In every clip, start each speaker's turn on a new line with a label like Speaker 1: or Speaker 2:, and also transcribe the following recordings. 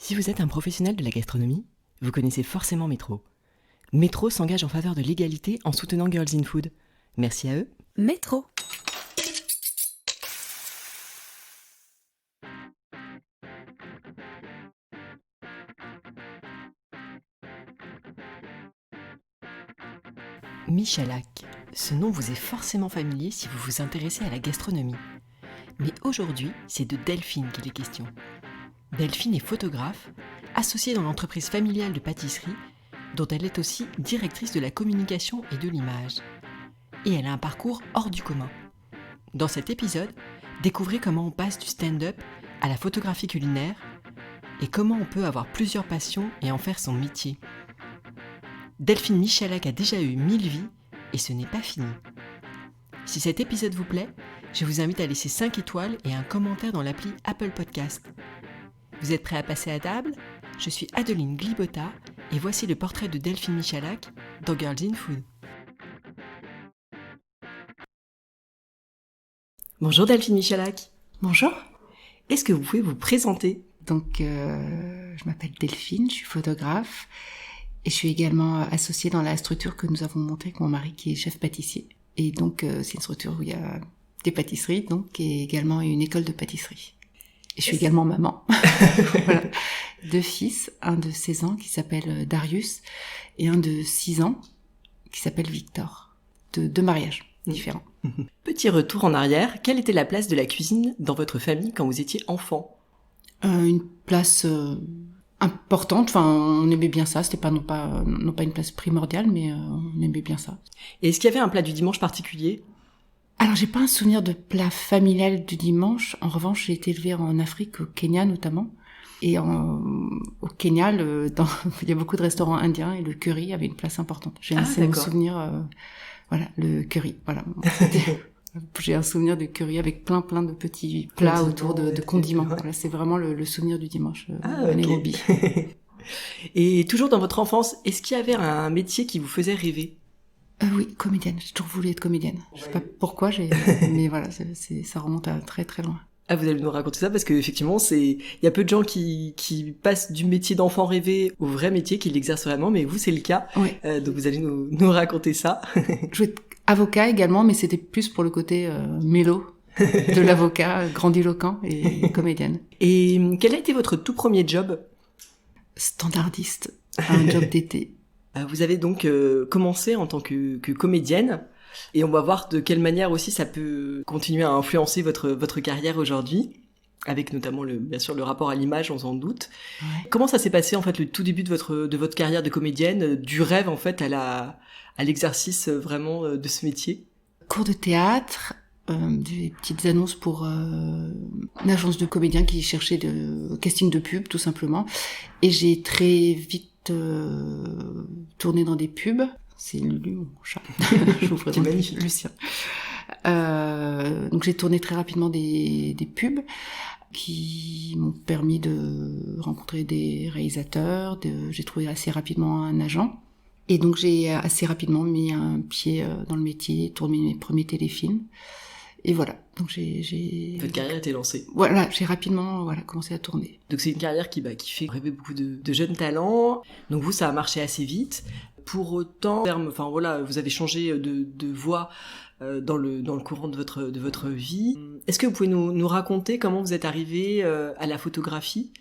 Speaker 1: Si vous êtes un professionnel de la gastronomie, vous connaissez forcément Métro. Métro s'engage en faveur de l'égalité en soutenant Girls in Food. Merci à eux.
Speaker 2: Métro.
Speaker 1: Michalak, ce nom vous est forcément familier si vous vous intéressez à la gastronomie. Mais aujourd'hui, c'est de Delphine qu'il est question. Delphine est photographe, associée dans l'entreprise familiale de pâtisserie, dont elle est aussi directrice de la communication et de l'image. Et elle a un parcours hors du commun. Dans cet épisode, découvrez comment on passe du stand-up à la photographie culinaire et comment on peut avoir plusieurs passions et en faire son métier. Delphine Michalak a déjà eu 1000 vies et ce n'est pas fini. Si cet épisode vous plaît, je vous invite à laisser 5 étoiles et un commentaire dans l'appli Apple Podcast. Vous êtes prêts à passer à table ? Je suis Adeline Glibota et voici le portrait de Delphine Michalak dans Girls in Food. Bonjour Delphine Michalak.
Speaker 3: Bonjour.
Speaker 1: Est-ce que vous pouvez vous présenter ?
Speaker 3: Donc, je m'appelle Delphine, je suis photographe et je suis également associée dans la structure que nous avons montée avec mon mari qui est chef pâtissier. Et donc, c'est une structure où il y a des pâtisseries, donc, et également une école de pâtisserie. Et je suis également maman. Voilà. 2 fils, un de 16 ans qui s'appelle Darius et un de 6 ans qui s'appelle Victor. 2 mariages différents.
Speaker 1: Petit retour en arrière, quelle était la place de la cuisine dans votre famille quand vous étiez enfant ?
Speaker 3: Une place importante, enfin on aimait bien ça, c'était non pas une place primordiale, mais on aimait bien ça.
Speaker 1: Et est-ce qu'il y avait un plat du dimanche particulier ?
Speaker 3: Alors j'ai pas un souvenir de plat familial du dimanche, en revanche j'ai été élevée en Afrique, au Kenya notamment, et au Kenya il y a beaucoup de restaurants indiens et le curry avait une place importante. J'ai un souvenir, voilà, le curry, voilà. J'ai un souvenir de curry avec plein de petits plats autour de condiments. Voilà, c'est vraiment le souvenir du dimanche à Nairobi.
Speaker 1: Et toujours dans votre enfance, est-ce qu'il y avait un métier qui vous faisait rêver ?
Speaker 3: Oui, comédienne. J'ai toujours voulu être comédienne. Je sais pas pourquoi, mais voilà, ça remonte à très très loin.
Speaker 1: Ah, vous allez nous raconter ça parce que effectivement, il y a peu de gens qui passent du métier d'enfant rêvé au vrai métier, qui l'exercent vraiment, mais vous, c'est le cas.
Speaker 3: Oui.
Speaker 1: Donc vous allez nous raconter ça.
Speaker 3: Je voulais être avocat également, mais c'était plus pour le côté mélo de l'avocat, grandiloquent et comédienne.
Speaker 1: Et quel a été votre tout premier job ?
Speaker 3: Standardiste, un job d'été.
Speaker 1: Vous avez donc commencé en tant que comédienne, et on va voir de quelle manière aussi ça peut continuer à influencer votre carrière aujourd'hui, avec notamment bien sûr le rapport à l'image, on s'en doute.
Speaker 3: Ouais.
Speaker 1: Comment ça s'est passé en fait le tout début de votre carrière de comédienne, du rêve en fait à l'exercice vraiment de ce métier ?
Speaker 3: Cours de théâtre, des petites annonces pour une agence de comédiens qui cherchait de casting de pub tout simplement, et j'ai très vite tourné dans des pubs. C'est Lulu, mon chat. J'ouvre
Speaker 1: C'est magnifique.
Speaker 3: Le sien. Donc j'ai tourné très rapidement des pubs qui m'ont permis de rencontrer des réalisateurs. J'ai trouvé assez rapidement un agent. Et donc j'ai assez rapidement mis un pied dans le métier, tourné mes premiers téléfilms. Et voilà. Donc
Speaker 1: Votre carrière était lancée.
Speaker 3: Voilà, j'ai rapidement commencé à tourner.
Speaker 1: Donc c'est une carrière qui fait rêver beaucoup de jeunes talents. Donc vous, ça a marché assez vite. Pour autant, vous avez changé de voie dans le courant de votre vie. Est-ce que vous pouvez nous raconter comment vous êtes arrivé à la photographie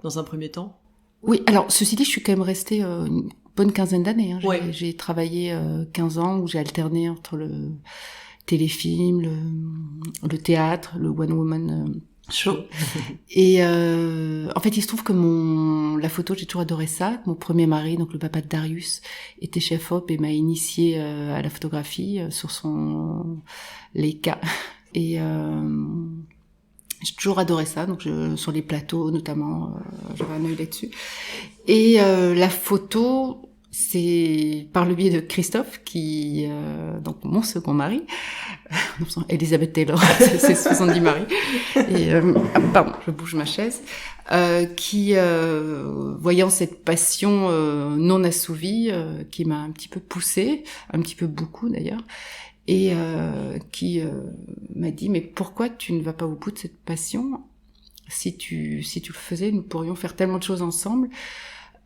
Speaker 1: dans un premier temps ?
Speaker 3: Oui, alors ceci dit, je suis quand même restée une bonne quinzaine d'années.
Speaker 1: Ouais.
Speaker 3: J'ai travaillé 15 ans où j'ai alterné entre le téléfilm, le théâtre, le one woman show. Et en fait, il se trouve que la photo, j'ai toujours adoré ça. Mon premier mari, donc le papa de Darius, était chef op et m'a initiée à la photographie sur son Leica. Et j'ai toujours adoré ça, donc sur les plateaux notamment, j'avais un œil là-dessus. Et la photo, c'est par le biais de Christophe, donc mon second mari, Elizabeth Taylor, c'est 70 maris, et pardon, je bouge ma chaise, qui voyant cette passion non assouvie, qui m'a un petit peu poussée, un petit peu beaucoup d'ailleurs, et qui m'a dit mais pourquoi tu ne vas pas au bout de cette passion ? si tu le faisais, nous pourrions faire tellement de choses ensemble.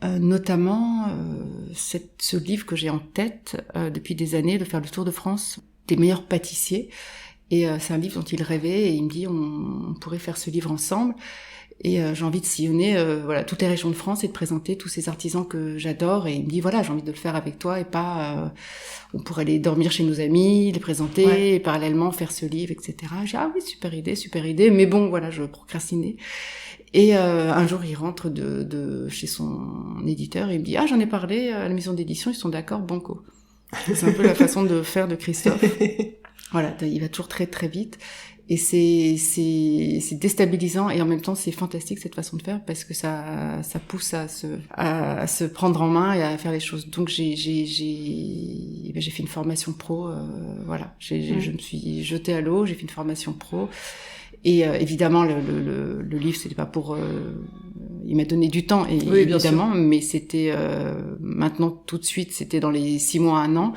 Speaker 3: Notamment ce livre que j'ai en tête depuis des années, de faire le tour de France des meilleurs pâtissiers. Et c'est un livre dont il rêvait, et il me dit on pourrait faire ce livre ensemble. Et j'ai envie de sillonner toutes les régions de France et de présenter tous ces artisans que j'adore. Et il me dit voilà, j'ai envie de le faire avec toi, et pas on pourrait aller dormir chez nos amis, les présenter, et parallèlement faire ce livre, etc. J'ai dit ah oui, super idée. Mais bon, voilà, je procrastinais. Et un jour, il rentre de chez son éditeur et il me dit « Ah, j'en ai parlé à la maison d'édition, ils sont d'accord, banco. » C'est un peu la façon de faire de Christophe. Voilà, il va toujours très très vite. Et c'est déstabilisant, et en même temps, c'est fantastique cette façon de faire, parce que ça pousse à se prendre en main et à faire les choses. Donc j'ai fait une formation pro, je me suis jetée à l'eau, j'ai fait une formation pro. Et évidemment, le livre, c'était pas pour... il m'a donné du temps, et oui, évidemment, mais c'était... maintenant, tout de suite, c'était dans les 6 mois, 1 an.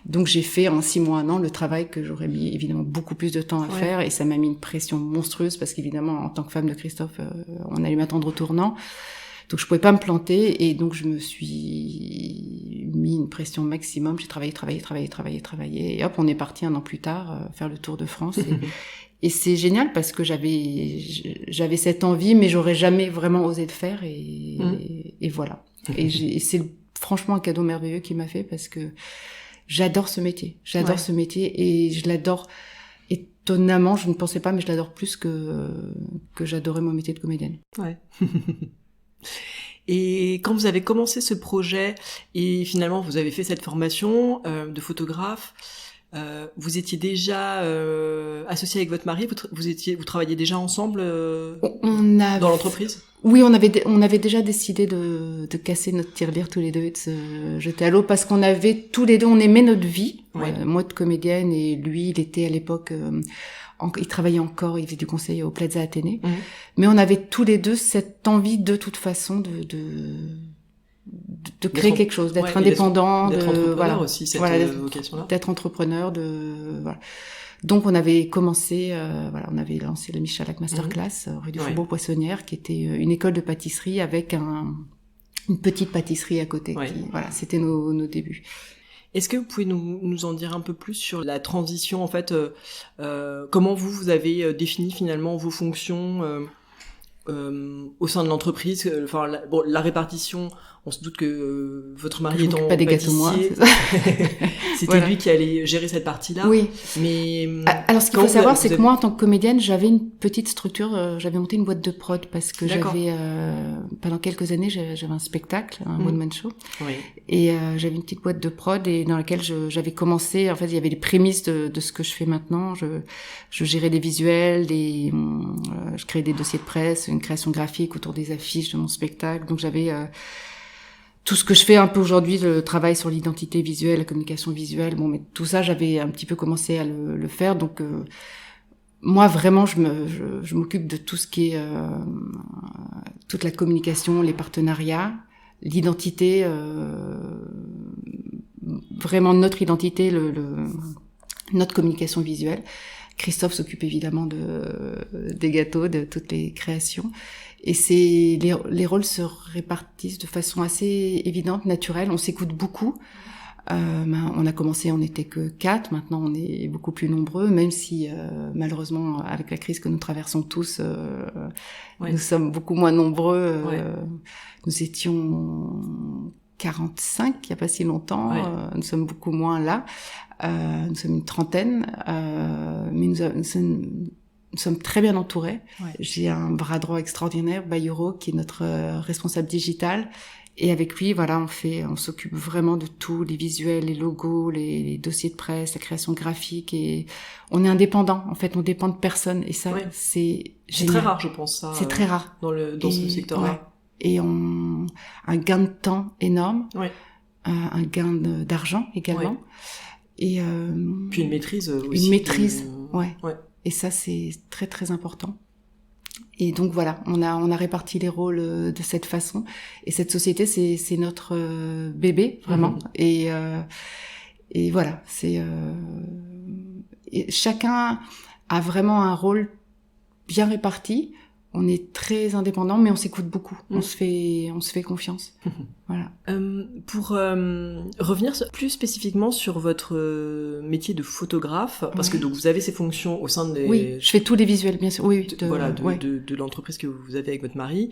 Speaker 3: Donc j'ai fait en 6 mois, 1 an, le travail que j'aurais mis évidemment beaucoup plus de temps à faire, et ça m'a mis une pression monstrueuse, parce qu'évidemment, en tant que femme de Christophe, on allait m'attendre au tournant. Donc je pouvais pas me planter, et donc je me suis mis une pression maximum. J'ai travaillé, et hop, on est parti 1 an plus tard faire le tour de France. Et c'est génial, parce que j'avais cette envie, mais j'aurais jamais vraiment osé le faire, et voilà. Et c'est franchement un cadeau merveilleux qu'il m'a fait, parce que j'adore ce métier. Ce métier, et je l'adore étonnamment. Je ne pensais pas, mais je l'adore plus que j'adorais mon métier de comédienne.
Speaker 1: Ouais. Et quand vous avez commencé ce projet, et finalement vous avez fait cette formation de photographe, vous étiez déjà associé avec votre mari, vous travailliez déjà ensemble dans l'entreprise?
Speaker 3: Oui, on avait déjà décidé de casser notre tirelire tous les deux, et de se jeter à l'eau, parce qu'on avait tous les deux, on aimait notre vie. Moi de comédienne, et lui, il était à l'époque, il travaillait encore, il faisait du conseil au Plaza Athénée. Mais on avait tous les deux cette envie, de toute façon, de créer quelque chose, d'être indépendant,
Speaker 1: d'être entrepreneur aussi, cette vocation-là.
Speaker 3: D'être entrepreneur, voilà. Donc on avait commencé, on avait lancé la Michalak Masterclass rue du Faubourg Poissonnière, qui était une école de pâtisserie avec une petite pâtisserie à côté. C'était nos débuts.
Speaker 1: Est-ce que vous pouvez nous en dire un peu plus sur la transition, en fait, comment vous avez défini finalement vos fonctions au sein de l'entreprise, la répartition, on se doute que votre mari étant
Speaker 3: pas des gâteaux, moi,
Speaker 1: c'était lui qui allait gérer cette partie-là.
Speaker 3: Oui.
Speaker 1: Mais
Speaker 3: alors, ce qu'il faut savoir, c'est que moi, en tant que comédienne, j'avais une petite structure. J'avais monté une boîte de prod, parce que j'avais pendant quelques années, j'avais un spectacle, un one-man show, et j'avais une petite boîte de prod, et dans laquelle j'avais commencé. En fait, il y avait les prémices de ce que je fais maintenant. Je gérais des visuels, je créais des dossiers de presse, une création graphique autour des affiches de mon spectacle. Donc j'avais tout ce que je fais un peu aujourd'hui, le travail sur l'identité visuelle, la communication visuelle. Bon, mais tout ça, j'avais un petit peu commencé à le faire. Donc moi, vraiment, je m'occupe de tout ce qui est toute la communication, les partenariats, l'identité, vraiment notre identité, notre communication visuelle. Christophe s'occupe évidemment des gâteaux, de toutes les créations. Et les rôles se répartissent de façon assez évidente, naturelle. On s'écoute beaucoup. On a commencé, on n'était que 4. Maintenant, on est beaucoup plus nombreux, même si malheureusement, avec la crise que nous traversons tous, nous sommes beaucoup moins nombreux. Nous étions 45 il n'y a pas si longtemps. Nous sommes beaucoup moins là. Nous sommes une trentaine, mais nous sommes très bien entourés. J'ai un bras droit extraordinaire, Bayuro, qui est notre responsable digital. Et avec lui, on s'occupe vraiment de tout, les visuels, les logos, les dossiers de presse, la création graphique, et on est indépendant. En fait, on dépend de personne, et ça, c'est génial.
Speaker 1: Très rare, je pense, ça.
Speaker 3: C'est très rare.
Speaker 1: Dans ce secteur-là.
Speaker 3: Et un gain de temps énorme. Un gain d'argent également. Et
Speaker 1: puis une maîtrise aussi.
Speaker 3: Une maîtrise, Et ça, c'est très très important. Et donc voilà, on a réparti les rôles de cette façon. Et cette société, c'est notre bébé vraiment. Et voilà, et chacun a vraiment un rôle bien réparti. on est très indépendant, mais on s'écoute beaucoup. On se fait confiance. Voilà.
Speaker 1: Pour revenir plus spécifiquement sur votre métier de photographe, parce que donc vous avez ces fonctions au sein des...
Speaker 3: Oui, je fais tous les visuels, bien sûr. Oui,
Speaker 1: de l'entreprise que vous avez avec votre mari,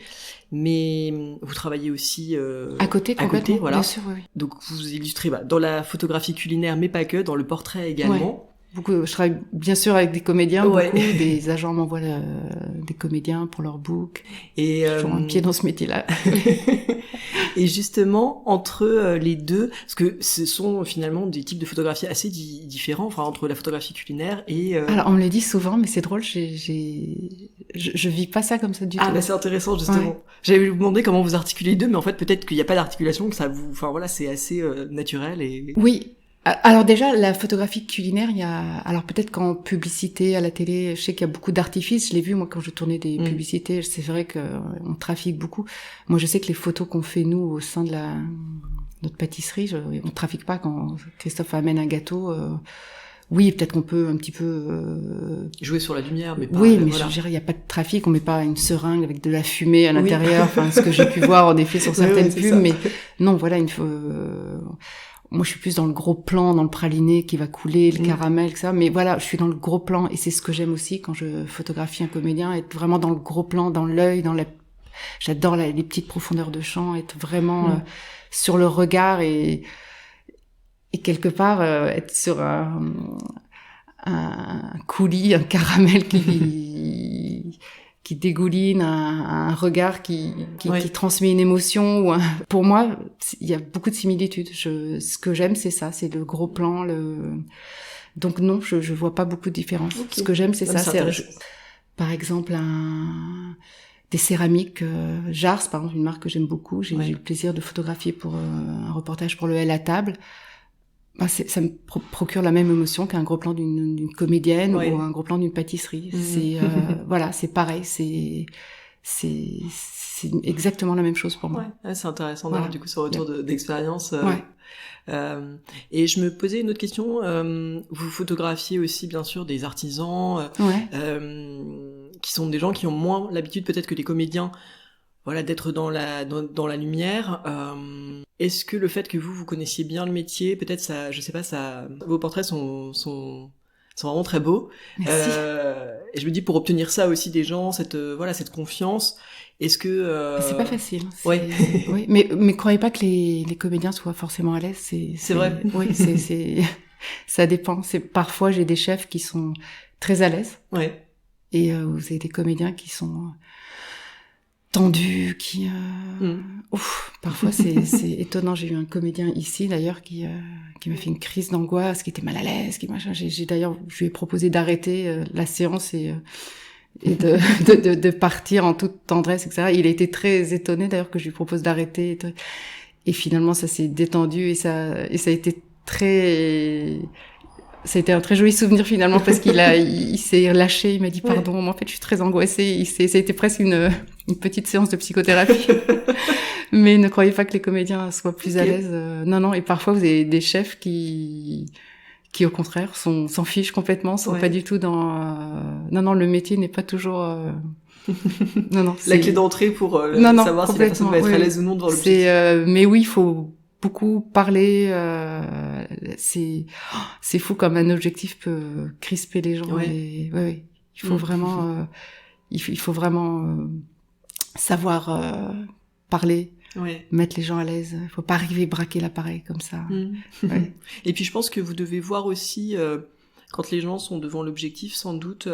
Speaker 1: mais vous travaillez aussi
Speaker 3: à côté,
Speaker 1: voilà.
Speaker 3: Bien sûr, oui.
Speaker 1: Donc vous illustrez dans la photographie culinaire, mais pas que, dans le portrait également.
Speaker 3: Ouais. Beaucoup, je travaille bien sûr avec des comédiens, beaucoup, des agents m'envoient des comédiens pour leur book. Et toujours un pied dans ce métier-là.
Speaker 1: Et justement, entre les deux, parce que ce sont finalement des types de photographies assez différents, enfin entre la photographie culinaire et...
Speaker 3: Alors on me le dit souvent, mais c'est drôle, je vis pas ça comme ça du tout.
Speaker 1: Ah bah c'est intéressant justement. Ouais. J'avais vous demandé comment vous articulez les deux, mais en fait peut-être qu'il n'y a pas d'articulation, que ça vous... Enfin voilà, c'est assez naturel et...
Speaker 3: Oui. Alors déjà, la photographie culinaire, il y a... Alors peut-être qu'en publicité, à la télé, je sais qu'il y a beaucoup d'artifices. Je l'ai vu, moi, quand je tournais des publicités. C'est vrai qu'on trafique beaucoup. Moi, je sais que les photos qu'on fait, nous, au sein de notre pâtisserie, on trafique pas quand Christophe amène un gâteau. Oui, peut-être qu'on peut un petit peu...
Speaker 1: jouer sur la lumière, mais pas...
Speaker 3: Oui, mais voilà. Je dirais, il n'y a pas de trafic. On met pas une seringue avec de la fumée à l'intérieur. Enfin, ce que j'ai pu voir, en effet, sur certaines pubs. Mais non, voilà, moi, je suis plus dans le gros plan, dans le praliné qui va couler, le caramel, ça. Mais voilà, je suis dans le gros plan. Et c'est ce que j'aime aussi quand je photographie un comédien, être vraiment dans le gros plan, dans l'œil, j'adore les petites profondeurs de champ, être vraiment sur le regard et quelque part, être sur un coulis, un caramel qui dégouline, un regard qui transmet une émotion. Pour moi, il y a beaucoup de similitudes. Ce que j'aime, c'est ça, c'est le gros plan. Donc non, je vois pas beaucoup de différence. Okay. Ce que j'aime, c'est ça. Par exemple, des céramiques Jars, par exemple, une marque que j'aime beaucoup. J'ai eu le plaisir de photographier pour un reportage pour le L à table. Ça me procure la même émotion qu'un gros plan d'une comédienne ou un gros plan d'une pâtisserie. C'est voilà, c'est pareil, c'est exactement la même chose pour moi.
Speaker 1: Ouais, c'est intéressant d'avoir du coup ce retour d'expérience. Et je me posais une autre question. Vous photographiez aussi bien sûr des artisans qui sont des gens qui ont moins l'habitude peut-être que les comédiens. Voilà, d'être dans la lumière. Est-ce que le fait que vous connaissiez bien le métier, peut-être ça, je sais pas, vos portraits sont vraiment très beaux.
Speaker 3: Merci.
Speaker 1: Et je me dis pour obtenir ça aussi des gens, cette confiance. Est-ce que
Speaker 3: c'est pas facile.
Speaker 1: Oui.
Speaker 3: Mais croyez pas que les comédiens soient forcément à l'aise.
Speaker 1: C'est vrai.
Speaker 3: Oui, ça dépend. Parfois j'ai des chefs qui sont très à l'aise.
Speaker 1: Ouais.
Speaker 3: Et vous avez des comédiens qui sont tendu, parfois c'est étonnant. J'ai eu un comédien ici d'ailleurs qui m'a fait une crise d'angoisse, qui était mal à l'aise, je lui ai proposé d'arrêter la séance et de partir en toute tendresse, etc. Il a été très étonné d'ailleurs que je lui propose d'arrêter et finalement ça s'est détendu et ça a été ça a été un très joli souvenir finalement parce il s'est lâché, il m'a dit pardon, moi en fait je suis très angoissée, ça a été presque une petite séance de psychothérapie. Mais ne croyez pas que les comédiens soient plus à l'aise. Non, et parfois vous avez des chefs qui au contraire s'en fichent complètement, sont pas du tout dans non, le métier n'est pas toujours non,
Speaker 1: la clé d'entrée pour savoir si la personne va être à l'aise ou non devant l'objectif.
Speaker 3: Mais oui, il faut beaucoup parler, c'est fou comme un objectif peut crisper les gens. Il faut vraiment il faut vraiment savoir parler, mettre les gens à l'aise. Il faut pas arriver braquer l'appareil comme ça.
Speaker 1: Et puis je pense que vous devez voir aussi quand les gens sont devant l'objectif, sans doute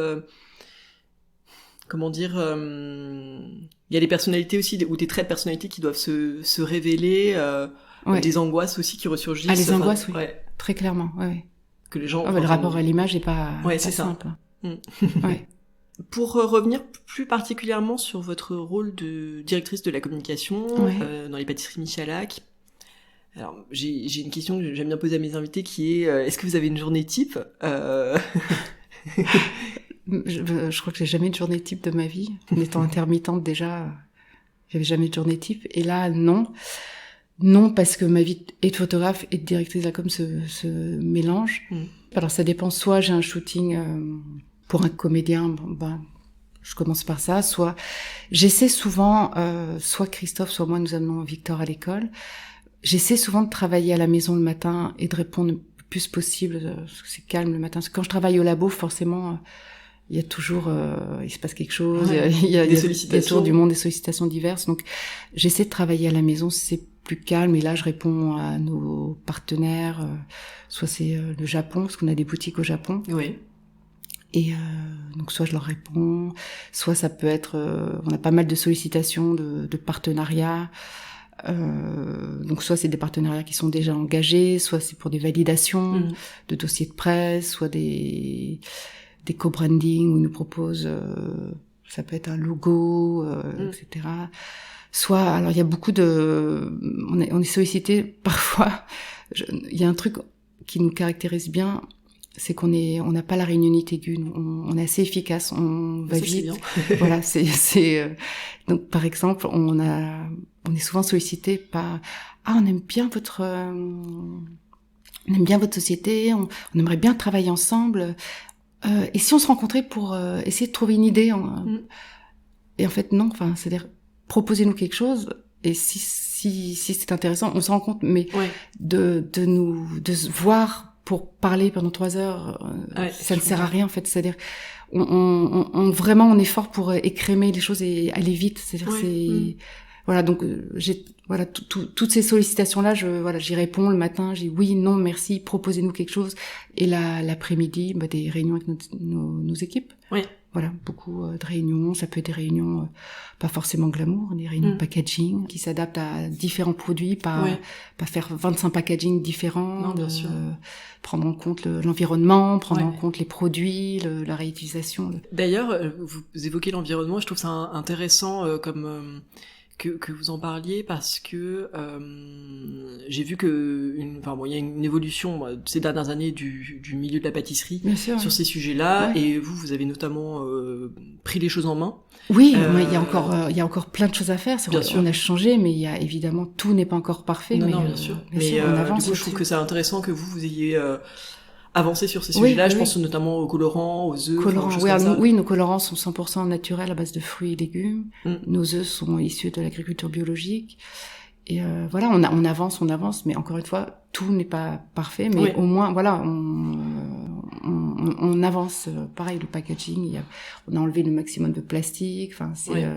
Speaker 1: comment dire, il y a les personnalités aussi ou des traits de personnalité qui doivent se révéler. Des angoisses aussi qui ressurgissent.
Speaker 3: Les angoisses, oui. Très clairement,
Speaker 1: Que les gens...
Speaker 3: le rapport à l'image est pas simple.
Speaker 1: Pour revenir plus particulièrement sur votre rôle de directrice de la communication dans les pâtisseries Michalak, alors j'ai une question que j'aime bien poser à mes invités qui est est-ce que vous avez une journée type
Speaker 3: Je crois que j'ai jamais eu de journée type de ma vie. En étant intermittente déjà, j'avais jamais de journée type. Et là, non, parce que ma vie et de photographe et de directrice de la com se mélange. Alors ça dépend, soit j'ai un shooting pour un comédien, je commence par ça. Soit j'essaie souvent, soit Christophe, soit moi, nous amenons Victor à l'école. J'essaie souvent de travailler à la maison le matin et de répondre le plus possible, parce que c'est calme le matin. Parce que quand je travaille au labo, forcément, il y a toujours, il se passe quelque chose, il y a toujours du monde, des sollicitations diverses. Donc, j'essaie de travailler à la maison, c'est plus calme. Et là, je réponds à nos partenaires. Soit c'est le Japon, parce qu'on a des boutiques au Japon.
Speaker 1: Oui.
Speaker 3: Et donc, soit je leur réponds, soit ça peut être, on a pas mal de sollicitations de partenariats. Donc soit c'est des partenariats qui sont déjà engagés, soit c'est pour des validations de dossiers de presse, soit des co-branding où ils nous proposent, ça peut être un logo, etc. Soit, alors il y a beaucoup on est sollicité parfois. Il y a un truc qui nous caractérise bien, c'est qu'on n'a pas la réunionnite aiguë. On est assez efficace, on va vite. Voilà, donc par exemple, on est souvent sollicité par on aime bien votre société, on aimerait bien travailler ensemble. Et si on se rencontrait pour essayer de trouver une idée Et en fait non, c'est-à-dire proposez-nous quelque chose. Et si c'est intéressant, on se rend compte, mais de se voir pour parler pendant 3 heures, ça ne sert à rien en fait. C'est-à-dire, on vraiment on est fort pour écrémer les choses et aller vite. C'est-à-dire voilà, donc toutes ces sollicitations là, j'y réponds le matin, j'ai oui, non, merci, proposez-nous quelque chose. Et l'après-midi, des réunions avec nos équipes. Oui. Voilà, beaucoup de réunions. Ça peut être des réunions pas forcément glamour, des réunions de packaging qui s'adaptent à différents produits, pas faire 25 packaging différents. Non, bien sûr. Prendre en compte l'environnement, prendre en compte les produits, la réutilisation.
Speaker 1: D'ailleurs, vous évoquez l'environnement, je trouve ça intéressant que vous en parliez parce que j'ai vu que il y a une évolution ces dernières années du milieu de la pâtisserie sur ces sujets-là, et vous avez notamment pris les choses en main.
Speaker 3: Oui, il y a encore plein de choses à faire. C'est vrai, on a changé, mais il y a évidemment tout n'est pas encore parfait.
Speaker 1: Non, bien sûr. Mais on avance. Du coup, je trouve que c'est intéressant que vous ayez avancer sur ces sujets-là. Je pense notamment aux colorants, aux œufs.
Speaker 3: Nos colorants sont 100% naturels à base de fruits et légumes. Nos œufs sont issus de l'agriculture biologique. Et voilà, on avance, mais encore une fois, tout n'est pas parfait, mais au moins, voilà, on avance. Pareil, le packaging, on a enlevé le maximum de plastique. Enfin,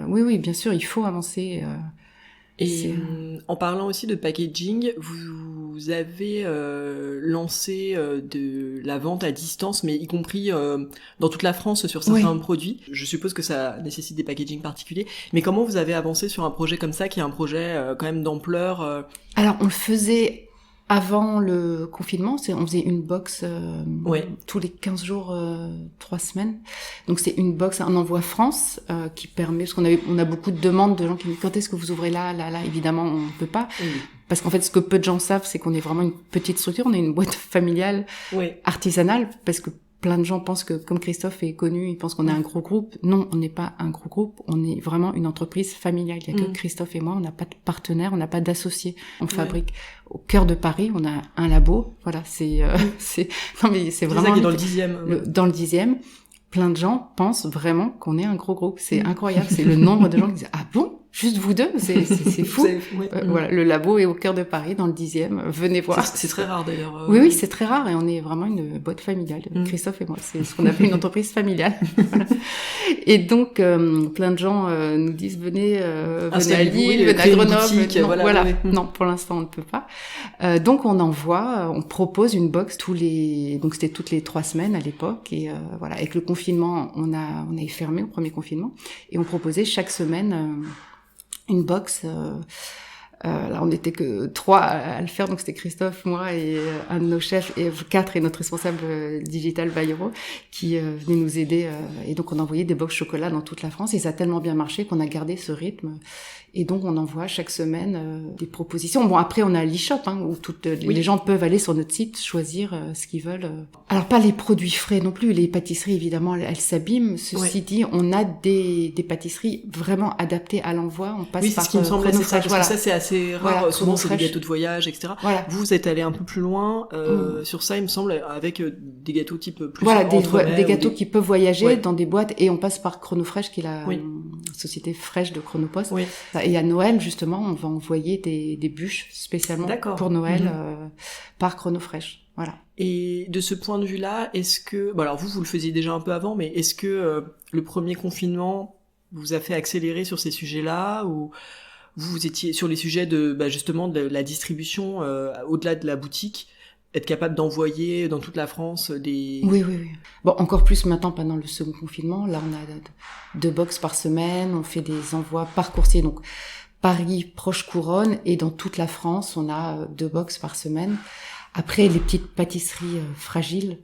Speaker 3: oui, bien sûr, il faut avancer.
Speaker 1: Et en parlant aussi de packaging, vous avez lancé de la vente à distance, mais y compris dans toute la France sur certains produits. Je suppose que ça nécessite des packaging particuliers. Mais comment vous avez avancé sur un projet comme ça, qui est un projet quand même d'ampleur
Speaker 3: Alors, on le faisait avant le confinement, on faisait une box tous les 15 jours, 3 semaines. Donc c'est une box, un envoi France qui permet, parce on a beaucoup de demandes de gens qui me disent quand est-ce que vous ouvrez là, évidemment on ne peut pas. Parce qu'en fait ce que peu de gens savent, c'est qu'on est vraiment une petite structure, on est une boîte familiale artisanale, parce que plein de gens pensent que, comme Christophe est connu, ils pensent qu'on est un gros groupe. Non, on n'est pas un gros groupe, on est vraiment une entreprise familiale. Il y a que Christophe et moi, on n'a pas de partenaire, on n'a pas d'associés. On fabrique au cœur de Paris, on a un labo. Voilà, non mais c'est vraiment...
Speaker 1: C'est dans le 10e.
Speaker 3: Dans le 10e, plein de gens pensent vraiment qu'on est un gros groupe. C'est incroyable, c'est le nombre de gens qui disent « Ah bon ? Juste vous deux, c'est fou. » Voilà, le labo est au cœur de Paris, dans le 10e. Venez voir.
Speaker 1: C'est très rare d'ailleurs.
Speaker 3: Oui, c'est très rare et on est vraiment une boîte familiale. Christophe et moi, c'est ce qu'on appelle une entreprise familiale. Voilà. Et donc, plein de gens nous disent venez à Lille, venez à Grenoble. Non, pour l'instant, on ne peut pas. Donc, on propose une box donc c'était toutes les 3 semaines à l'époque. Et voilà, avec le confinement, on est fermé au premier confinement et on proposait chaque semaine une box. Là, on n'était que 3 à le faire, donc c'était Christophe, moi et un de nos chefs, et 4 et notre responsable digital Bayero qui venait nous aider. Et donc on envoyait des box chocolat dans toute la France et ça a tellement bien marché qu'on a gardé ce rythme. Et donc on envoie chaque semaine des propositions. Bon, après on a l'e-shop où les gens peuvent aller sur notre site, choisir ce qu'ils veulent. Alors pas les produits frais non plus, les pâtisseries évidemment elles s'abîment. Ceci dit, on a des pâtisseries vraiment adaptées à l'envoi. On passe par
Speaker 1: ce qui me semblait, c'est ça, parce que ça c'est assez assez rare.
Speaker 3: Voilà,
Speaker 1: souvent, c'est des
Speaker 3: fraîche.
Speaker 1: gâteaux de voyage, etc.
Speaker 3: Voilà.
Speaker 1: Vous êtes allé un peu plus loin sur ça, il me semble, avec des gâteaux type plus
Speaker 3: Voilà,
Speaker 1: entremets
Speaker 3: des gâteaux qui peuvent voyager
Speaker 1: Ouais.
Speaker 3: dans des boîtes, et on passe par Chronofresh, qui est la
Speaker 1: Oui.
Speaker 3: société fraîche de Chronopost.
Speaker 1: Oui.
Speaker 3: Et à Noël, justement, on va envoyer des bûches spécialement
Speaker 1: D'accord.
Speaker 3: pour Noël par Chronofresh. Voilà.
Speaker 1: Et de ce point de vue-là, est-ce que... Bon, alors vous le faisiez déjà un peu avant, mais est-ce que le premier confinement vous a fait accélérer sur ces sujets-là, ou vous étiez sur les sujets de justement de la distribution au-delà de la boutique, être capable d'envoyer dans toute la France des...
Speaker 3: Oui. Bon, encore plus maintenant pendant le second confinement. Là, on a 2 box par semaine. On fait des envois par coursier. Donc, Paris, proche couronne. Et dans toute la France, on a 2 box par semaine. Après, les petites pâtisseries fragiles,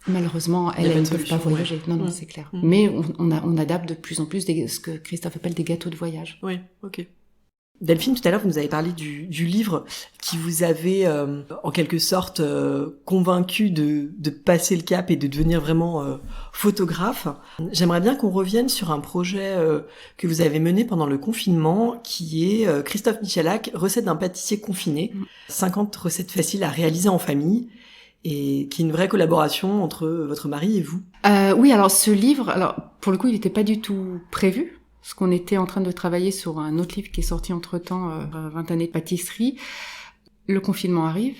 Speaker 3: malheureusement, elles ne peuvent pas voyager. Ouais. Non, c'est clair. Mais on adapte de plus en plus ce que Christophe appelle des gâteaux de voyage.
Speaker 1: Oui, ok. Delphine, tout à l'heure, vous nous avez parlé du livre qui vous avait, en quelque sorte, convaincu de passer le cap et de devenir vraiment photographe. J'aimerais bien qu'on revienne sur un projet que vous avez mené pendant le confinement, qui est Christophe Michalak, recette d'un pâtissier confiné, 50 recettes faciles à réaliser en famille, et qui est une vraie collaboration entre votre mari et vous.
Speaker 3: Oui, alors ce livre, pour le coup, il n'était pas du tout prévu. Parce qu'on était en train de travailler sur un autre livre qui est sorti entre-temps, 20 années de pâtisserie. Le confinement arrive.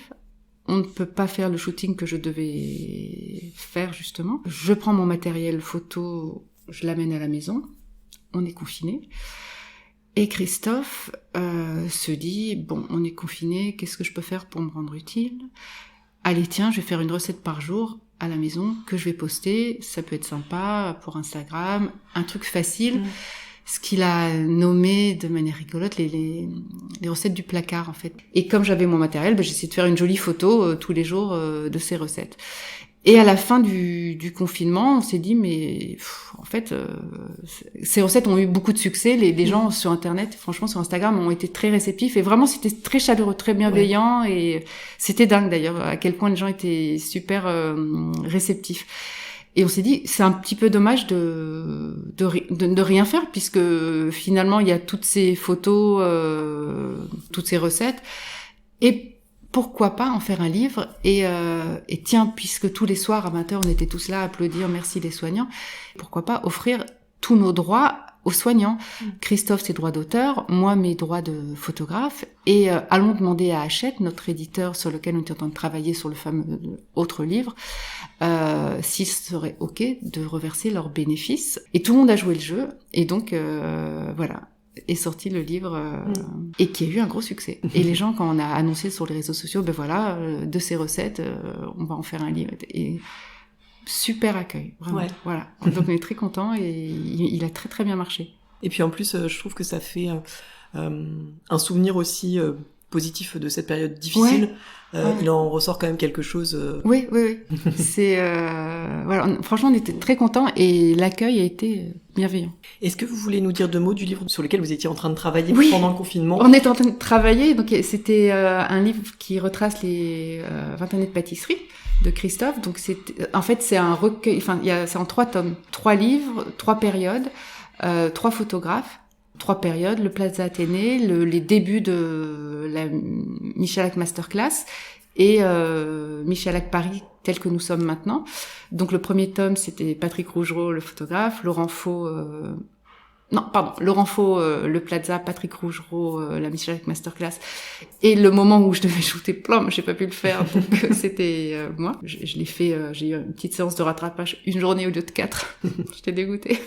Speaker 3: On ne peut pas faire le shooting que je devais faire, justement. Je prends mon matériel photo, je l'amène à la maison. On est confinés. Et Christophe se dit, bon, on est confinés, qu'est-ce que je peux faire pour me rendre utile ? Allez, tiens, je vais faire une recette par jour à la maison que je vais poster. Ça peut être sympa pour Instagram, un truc facile. Ce qu'il a nommé de manière rigolote les recettes du placard, en fait. Et comme j'avais mon matériel, j'ai essayé de faire une jolie photo tous les jours de ces recettes. Et à la fin du confinement, on s'est dit, mais en fait, ces recettes ont eu beaucoup de succès. Les gens sur Internet, franchement sur Instagram, ont été très réceptifs. Et vraiment, c'était très chaleureux, très bienveillant. Ouais. Et c'était dingue d'ailleurs, à quel point les gens étaient super réceptifs. Et on s'est dit, c'est un petit peu dommage de rien faire, puisque finalement, il y a toutes ces photos, toutes ces recettes. Et pourquoi pas en faire un livre et tiens, puisque tous les soirs à 20h, on était tous là à applaudir, merci les soignants, pourquoi pas offrir tous nos droits aux soignants. Christophe, ses droits d'auteur, moi, mes droits de photographe, et allons demander à Hachette, notre éditeur sur lequel on était en train de travailler sur le fameux autre livre, s'il serait OK de reverser leurs bénéfices. Et tout le monde a joué le jeu, et donc voilà, est sorti le livre et qui a eu un gros succès. Et les gens, quand on a annoncé sur les réseaux sociaux, voilà, de ces recettes, on va en faire un livre. Et super accueil, vraiment. Ouais. Voilà. Donc on est très contents et il a très très bien marché.
Speaker 1: Et puis en plus, je trouve que ça fait un souvenir aussi positif de cette période difficile. Ouais. Il en ressort quand même quelque chose.
Speaker 3: Oui. C'est voilà. Franchement, on était très contents et l'accueil a été bienveillant.
Speaker 1: Est-ce que vous voulez nous dire 2 mots du livre sur lequel vous étiez en train de travailler pendant le confinement ?
Speaker 3: On était en train de travailler. Donc c'était un livre qui retrace les 20 années de pâtisserie de Christophe. Donc c'est un recueil. Enfin, c'est en 3 tomes, 3 livres, 3 périodes, 3 photographes. 3 périodes, le Plaza Athénée, les débuts de la Michalak Masterclass et Michalak Paris tel que nous sommes maintenant. Donc le premier tome, c'était Patrick Rougereau, le photographe, Laurent Faux, le Plaza, Patrick Rougereau, la Michalak Masterclass. Et le moment où je devais shooter plein, j'ai pas pu le faire, donc c'était moi. Je l'ai fait, j'ai eu une petite séance de rattrapage, une journée au lieu de 4. J'étais dégoûtée.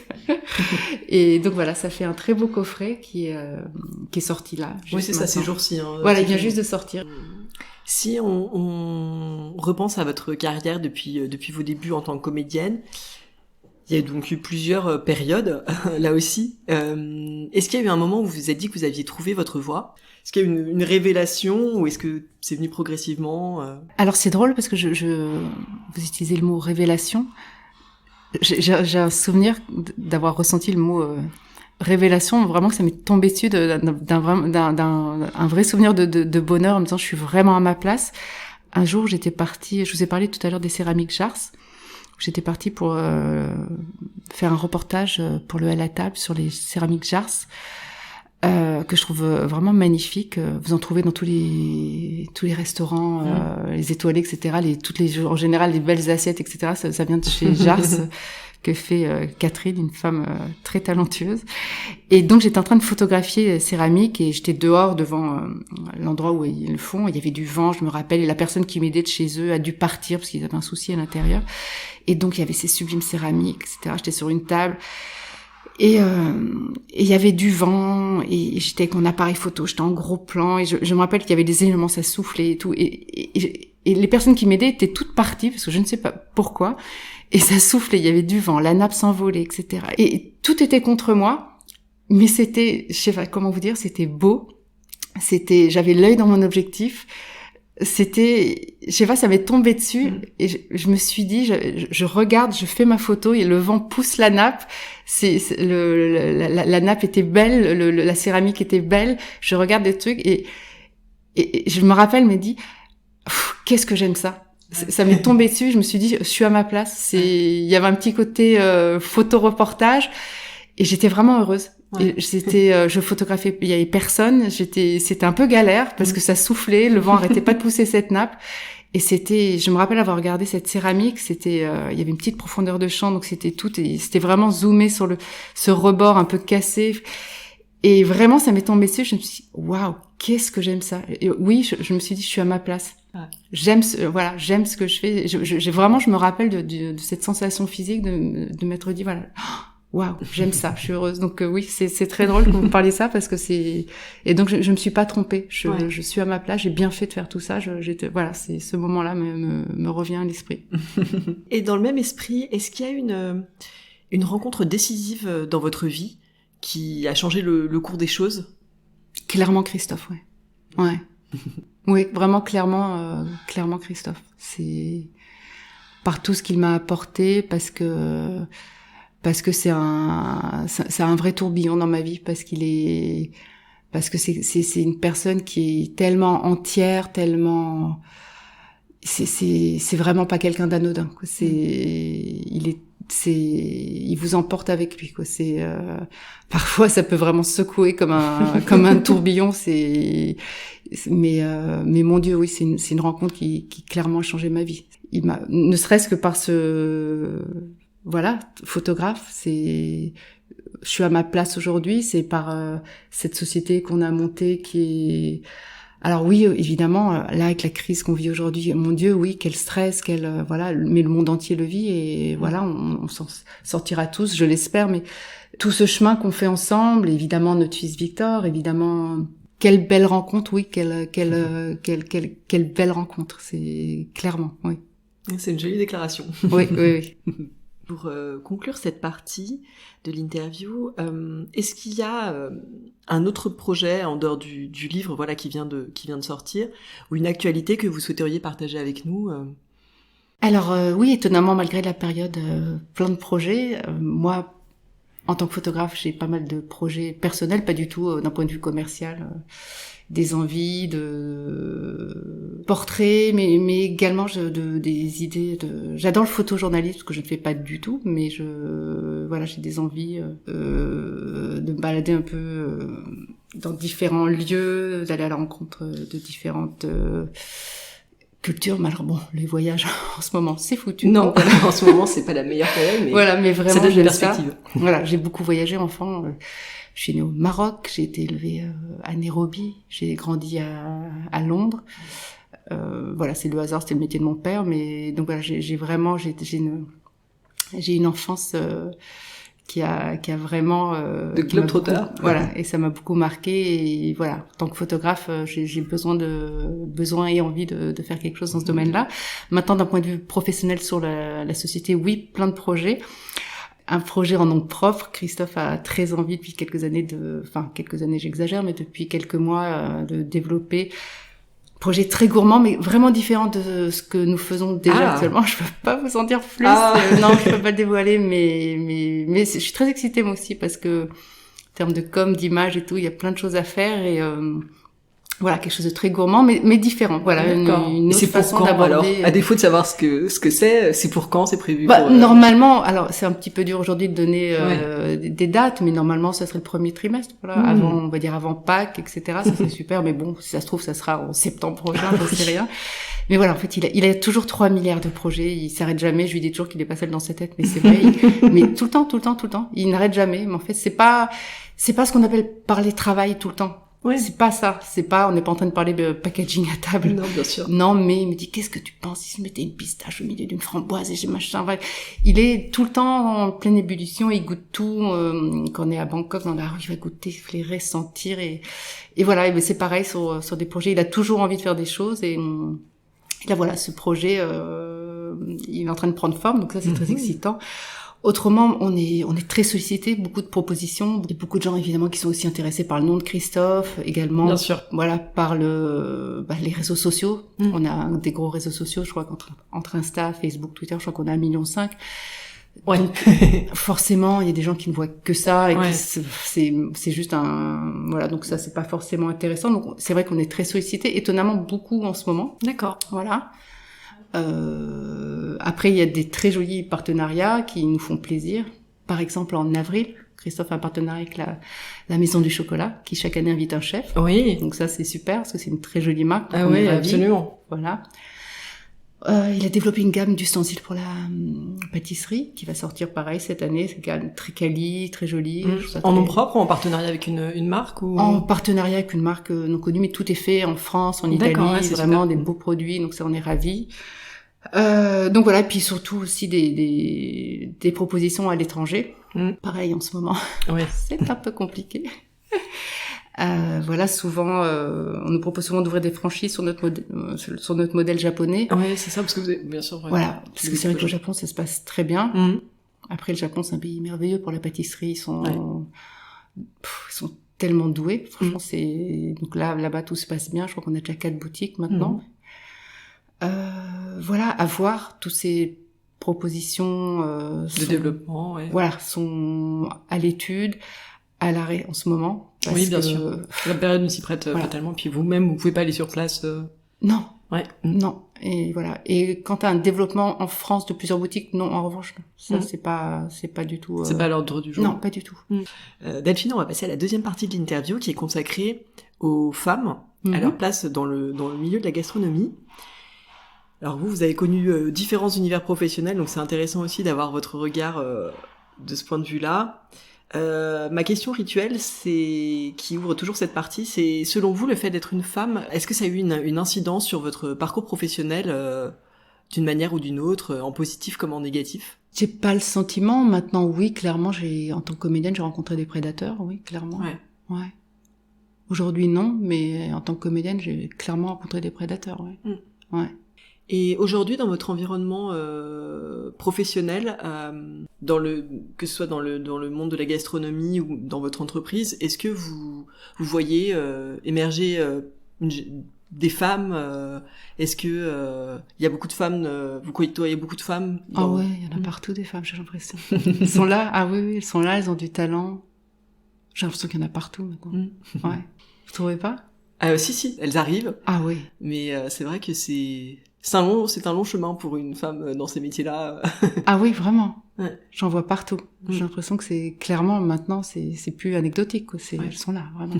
Speaker 3: Et donc voilà, ça fait un très beau coffret qui est sorti là.
Speaker 1: Oui, c'est ça, ces jours-ci.
Speaker 3: Voilà, il vient juste de sortir.
Speaker 1: Si on repense à votre carrière depuis vos débuts en tant que comédienne, il y a donc eu plusieurs périodes, là aussi. Est-ce qu'il y a eu un moment où vous vous êtes dit que vous aviez trouvé votre voie ? Est-ce qu'il y a eu une révélation ou est-ce que c'est venu progressivement
Speaker 3: Alors c'est drôle parce que vous utilisez le mot révélation. J'ai un souvenir d'avoir ressenti le mot révélation, vraiment que ça m'est tombé dessus d'un vrai souvenir de bonheur en me disant je suis vraiment à ma place. Un jour j'étais partie, je vous ai parlé tout à l'heure des céramiques Jars. J'étais partie pour faire un reportage pour le À la table sur les céramiques Jars. que je trouve vraiment magnifique. Vous en trouvez dans tous les restaurants, les étoilés, etc. En général, les belles assiettes, etc. Ça vient de chez Jars, que fait Catherine, une femme très talentueuse. Et donc, j'étais en train de photographier céramique et j'étais dehors devant l'endroit où ils le font. Il y avait du vent, je me rappelle, et la personne qui m'aidait de chez eux a dû partir parce qu'ils avaient un souci à l'intérieur. Et donc, il y avait ces sublimes céramiques, etc. J'étais sur une table. Et il y avait du vent, et j'étais avec mon appareil photo, j'étais en gros plan, et je me rappelle qu'il y avait des éléments, ça soufflait et tout, et les personnes qui m'aidaient étaient toutes parties, parce que je ne sais pas pourquoi, et ça soufflait, il y avait du vent, la nappe s'envolait, etc. Et tout était contre moi, mais c'était, je sais pas comment vous dire, c'était beau, j'avais l'œil dans mon objectif, je sais pas, ça m'est tombé dessus, et je me suis dit, je regarde, je fais ma photo, et le vent pousse la nappe, la nappe était belle, la céramique était belle, je regarde des trucs, et je me rappelle, me dit, qu'est-ce que j'aime ça. Ça m'est tombé dessus, je me suis dit, je suis à ma place, il y avait un petit côté photo-reportage, et j'étais vraiment heureuse. Ouais. Et je photographiais, il y avait personne, c'était un peu galère parce que ça soufflait, le vent arrêtait pas de pousser cette nappe. Et je me rappelle avoir regardé cette céramique, il y avait une petite profondeur de champ, donc c'était vraiment zoomé sur ce rebord un peu cassé. Et vraiment, ça m'est tombé dessus, je me suis dit, waouh, qu'est-ce que j'aime ça. Et oui, je me suis dit, je suis à ma place. Ouais. J'aime ce que je fais. Je me rappelle de cette sensation physique de m'être dit, voilà, waouh, j'aime ça, je suis heureuse. Donc oui, c'est très drôle que vous me parliez ça parce que et donc je me suis pas trompée. Je suis à ma place, j'ai bien fait de faire tout ça. Voilà, ce moment-là me revient à l'esprit.
Speaker 1: Et dans le même esprit, est-ce qu'il y a une rencontre décisive dans votre vie qui a changé le cours des choses?
Speaker 3: Clairement Christophe, ouais. Oui, vraiment clairement Christophe. C'est par tout ce qu'il m'a apporté parce que c'est un vrai tourbillon dans ma vie, parce que c'est une personne qui est tellement entière, tellement, c'est vraiment pas quelqu'un d'anodin, quoi. Il vous emporte avec lui, quoi. Parfois ça peut vraiment secouer comme un tourbillon, mais mon Dieu, oui, c'est une rencontre qui clairement a changé ma vie. Ne serait-ce que par voilà, photographe, je suis à ma place aujourd'hui, c'est par cette société qu'on a montée qui est... Alors oui, évidemment, là, avec la crise qu'on vit aujourd'hui, mon Dieu, oui, quel stress, voilà, mais le monde entier le vit, et voilà, on s'en sortira tous, je l'espère, mais tout ce chemin qu'on fait ensemble, évidemment, notre fils Victor, évidemment, quelle belle rencontre, oui, quelle belle rencontre, c'est clairement, oui.
Speaker 1: C'est une jolie déclaration.
Speaker 3: Oui.
Speaker 1: Pour conclure cette partie de l'interview, est-ce qu'il y a un autre projet en dehors du livre, voilà, qui vient de sortir, ou une actualité que vous souhaiteriez partager avec nous?
Speaker 3: Alors oui, étonnamment, malgré la période, plein de projets. Moi, en tant que photographe, j'ai pas mal de projets personnels, pas du tout d'un point de vue commercial. Des envies de portraits, mais également des idées j'adore le photojournalisme, parce que je ne fais pas du tout, mais j'ai des envies de me balader un peu dans différents lieux, d'aller à la rencontre de différentes culture, mais alors bon, les voyages en ce moment, c'est foutu.
Speaker 1: Non, donc, en ce moment, c'est pas la meilleure période, mais
Speaker 3: voilà, mais vraiment,
Speaker 1: ça donne des perspectives.
Speaker 3: Voilà, j'ai beaucoup voyagé enfant. Je suis née au Maroc, j'ai été élevée à Nairobi, j'ai grandi à Londres. Voilà, c'est le hasard, c'était le métier de mon père, mais donc voilà, j'ai une enfance qui a vraiment
Speaker 1: de globe-trotter.
Speaker 3: Voilà, et ça m'a beaucoup marqué, et voilà, en tant que photographe, j'ai besoin et envie de faire quelque chose dans ce domaine-là. Maintenant, d'un point de vue professionnel sur la société, oui, plein de projets. Un projet en nom propre. Christophe a très envie depuis quelques années j'exagère, mais depuis quelques mois de développer projet très gourmand, mais vraiment différent de ce que nous faisons déjà actuellement. Je peux pas vous en dire plus. Non, je peux pas le dévoiler, mais je suis très excitée moi aussi, parce que en termes de com, d'image et tout, il y a plein de choses à faire, Voilà, quelque chose de très gourmand, mais différent. Voilà, une autre façon d'aborder.
Speaker 1: Alors, à défaut de savoir ce que c'est pour quand c'est prévu
Speaker 3: Normalement, alors c'est un petit peu dur aujourd'hui de donner des dates, mais normalement, ça serait le premier trimestre. Voilà, avant, on va dire avant Pâques, etc. Ça serait super, mais bon, si ça se trouve, ça sera en septembre prochain, j'en sais rien. Mais voilà, en fait, il a toujours 3 milliards de projets. Il s'arrête jamais. Je lui dis toujours qu'il est pas seul dans sa tête, mais c'est vrai. Mais tout le temps. Il n'arrête jamais. Mais en fait, c'est pas ce qu'on appelle parler travail tout le temps.
Speaker 1: Ouais.
Speaker 3: C'est pas ça. On n'est pas en train de parler de packaging à table.
Speaker 1: Non, bien sûr.
Speaker 3: Non, mais il me dit, qu'est-ce que tu penses si je mettais une pistache au milieu d'une framboise et j'ai machin. Il est tout le temps en pleine ébullition. Il goûte tout. Quand on est à Bangkok, dans la rue, il va goûter, flairer, sentir et voilà. Et c'est pareil sur des projets. Il a toujours envie de faire des choses et là, voilà, ce projet, il est en train de prendre forme. Donc ça, c'est très excitant. Autrement, on est très sollicité, beaucoup de propositions, il y a beaucoup de gens évidemment qui sont aussi intéressés par le nom de Christophe, également.
Speaker 1: Bien sûr.
Speaker 3: Voilà, par les réseaux sociaux. On a des gros réseaux sociaux, je crois qu'entre Insta, Facebook, Twitter, je crois qu'on a 1,5 million.
Speaker 1: Ouais.
Speaker 3: Donc, forcément, il y a des gens qui ne voient que ça et que c'est juste voilà, donc ça c'est pas forcément intéressant. Donc c'est vrai qu'on est très sollicité, étonnamment beaucoup en ce moment.
Speaker 1: D'accord.
Speaker 3: Voilà. Après, il y a des très jolis partenariats qui nous font plaisir. Par exemple, en avril, Christophe a un partenariat avec la Maison du Chocolat, qui chaque année invite un chef.
Speaker 1: Oui.
Speaker 3: Donc ça, c'est super, parce que c'est une très jolie marque.
Speaker 1: Ah oui, absolument.
Speaker 3: Voilà. Il a développé une gamme d'ustensiles pour la pâtisserie, qui va sortir pareil cette année. C'est une gamme très quali, très jolie.
Speaker 1: En nom propre ou en partenariat avec une marque ou...
Speaker 3: En partenariat avec une marque non connue, mais tout est fait en France, en Italie. C'est vraiment des beaux produits, donc ça, on est ravis. Donc voilà, puis surtout aussi des propositions à l'étranger. Pareil en ce moment.
Speaker 1: Ouais.
Speaker 3: C'est un peu compliqué. Voilà, souvent, on nous propose souvent d'ouvrir des franchises sur notre modèle japonais.
Speaker 1: Ouais, c'est ça, parce que vous avez, bien sûr. Ouais,
Speaker 3: voilà, parce que c'est vrai qu'au Japon, ça se passe très bien. Après, le Japon, c'est un pays merveilleux pour la pâtisserie. Ils sont tellement doués. Franchement, donc là-bas, tout se passe bien. Je crois qu'on a déjà 4 boutiques maintenant. Voilà, à voir toutes ces propositions
Speaker 1: de développement,
Speaker 3: voilà, sont à l'étude, à l'arrêt en ce moment.
Speaker 1: Oui, bien sûr. La période ne s'y prête pas tellement, puis vous-même, vous pouvez pas aller sur place.
Speaker 3: Non.
Speaker 1: Ouais.
Speaker 3: Non. Et voilà. Et quant à un développement en France de plusieurs boutiques, non, en revanche, non. Ça, c'est pas du tout...
Speaker 1: C'est pas l'ordre du jour.
Speaker 3: Non, pas du tout.
Speaker 1: Delphine, on va passer à la deuxième partie de l'interview qui est consacrée aux femmes, à leur place dans le milieu de la gastronomie. Alors vous avez connu différents univers professionnels, donc c'est intéressant aussi d'avoir votre regard de ce point de vue-là. Ma question rituelle, qui ouvre toujours cette partie, c'est selon vous le fait d'être une femme, est-ce que ça a eu une incidence sur votre parcours professionnel d'une manière ou d'une autre, en positif comme en négatif?
Speaker 3: J'ai pas le sentiment. Maintenant, oui, clairement, en tant que comédienne, j'ai rencontré des prédateurs, oui, clairement. Ouais. Aujourd'hui, non, mais en tant que comédienne, j'ai clairement rencontré des prédateurs, ouais. Ouais.
Speaker 1: Et aujourd'hui, dans votre environnement professionnel, que ce soit dans le monde de la gastronomie ou dans votre entreprise, est-ce que vous voyez émerger des femmes Est-ce que il y a beaucoup de femmes vous côtoyez beaucoup de femmes
Speaker 3: Ah ouais, il y en a partout des femmes, j'ai l'impression. Elles sont là, ah oui, elles sont là, elles ont du talent. J'ai l'impression qu'il y en a partout maintenant. Ouais. Vous trouvez pas?
Speaker 1: Si, elles arrivent.
Speaker 3: Ah oui.
Speaker 1: Mais c'est vrai que c'est un long chemin pour une femme dans ces métiers-là.
Speaker 3: Ah oui, vraiment.
Speaker 1: Ouais.
Speaker 3: J'en vois partout. J'ai l'impression que c'est clairement maintenant, c'est plus anecdotique, quoi. Elles sont là, vraiment.